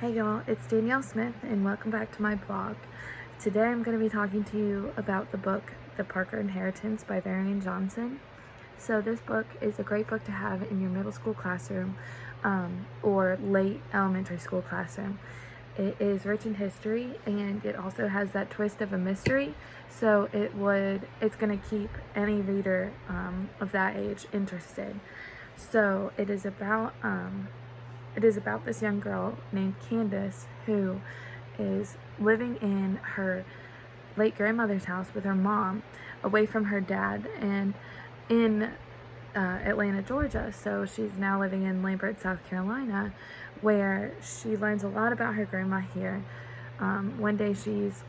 Hey y'all, it's Danielle Smith and welcome back to my blog. Today I'm going to be talking to you about the book The Parker Inheritance by Varian Johnson. So this book is a great book to have in your middle school classroom or late elementary school classroom. It is rich in history and it also has that twist of a mystery, so it's going to keep any reader of that age interested. So it is about this young girl named Candace who is living in her late grandmother's house with her mom, away from her dad, and in Atlanta, Georgia. So she's now living in Lambert, South Carolina, where she learns a lot about her grandma here. One day she's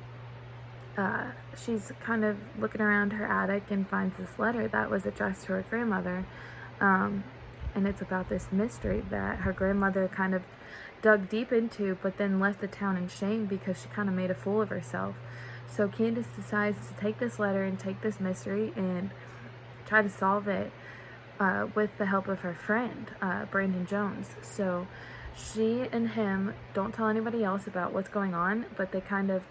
kind of looking around her attic and finds this letter that was addressed to her grandmother. And it's about this mystery that her grandmother kind of dug deep into, but then left the town in shame because she kind of made a fool of herself. So Candace decides to take this letter and take this mystery and try to solve it with the help of her friend, Brandon Jones. So she and him don't tell anybody else about what's going on, but they kind of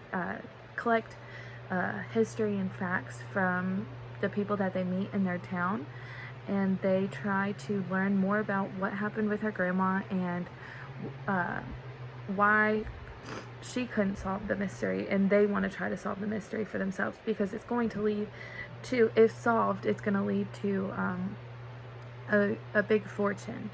collect history and facts from the people that they meet in their town, and they try to learn more about what happened with her grandma and why she couldn't solve the mystery, and they want to try to solve the mystery for themselves because it's going to lead to, if solved, it's going to lead to a big fortune.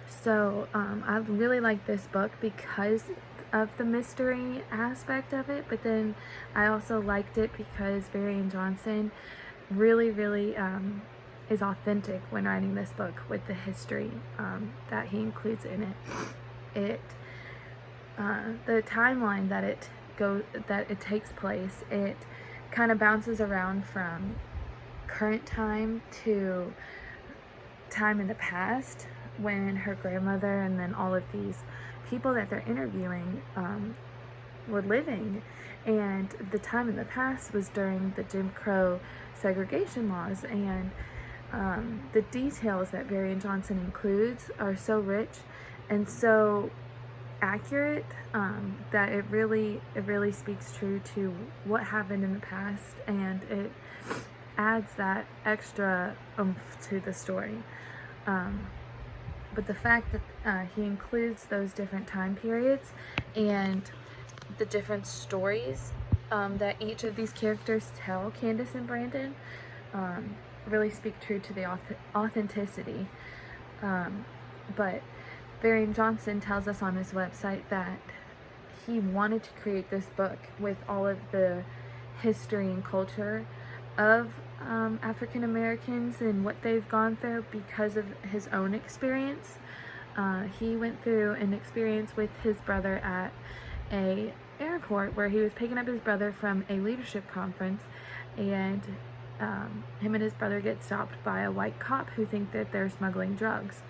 So I really like this book because of the mystery aspect of it, but then I also liked it because Varian Johnson really is authentic when writing this book with the history that he includes in it. The timeline that it takes place, it kind of bounces around from current time to time in the past when her grandmother and then all of these people that they're interviewing were living. And the time in the past was during the Jim Crow segregation laws, and the details that Varian Johnson includes are so rich and so accurate that it really speaks true to what happened in the past, and it adds that extra oomph to the story. But the fact that he includes those different time periods and the different stories that each of these characters tell, Candace and Brandon, really speak true to the authenticity. But Varian Johnson tells us on his website that he wanted to create this book with all of the history and culture of African Americans and what they've gone through because of his own experience. He went through an experience with his brother at a airport where he was picking up his brother from a leadership conference, and him and his brother get stopped by a white cop who think that they're smuggling drugs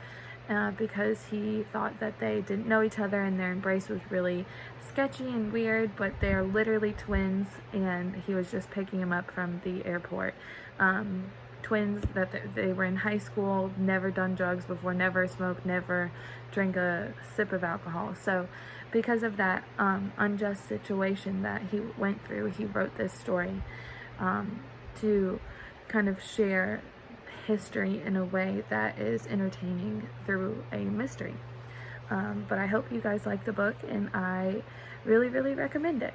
because he thought that they didn't know each other and their embrace was really sketchy and weird, but they're literally twins, and he was just picking them up from the airport. Twins that they were in high school, never done drugs before, never smoked, never drank a sip of alcohol. So because of that unjust situation that he went through, he wrote this story to kind of share history in a way that is entertaining through a mystery. But I hope you guys like the book, and I really recommend it.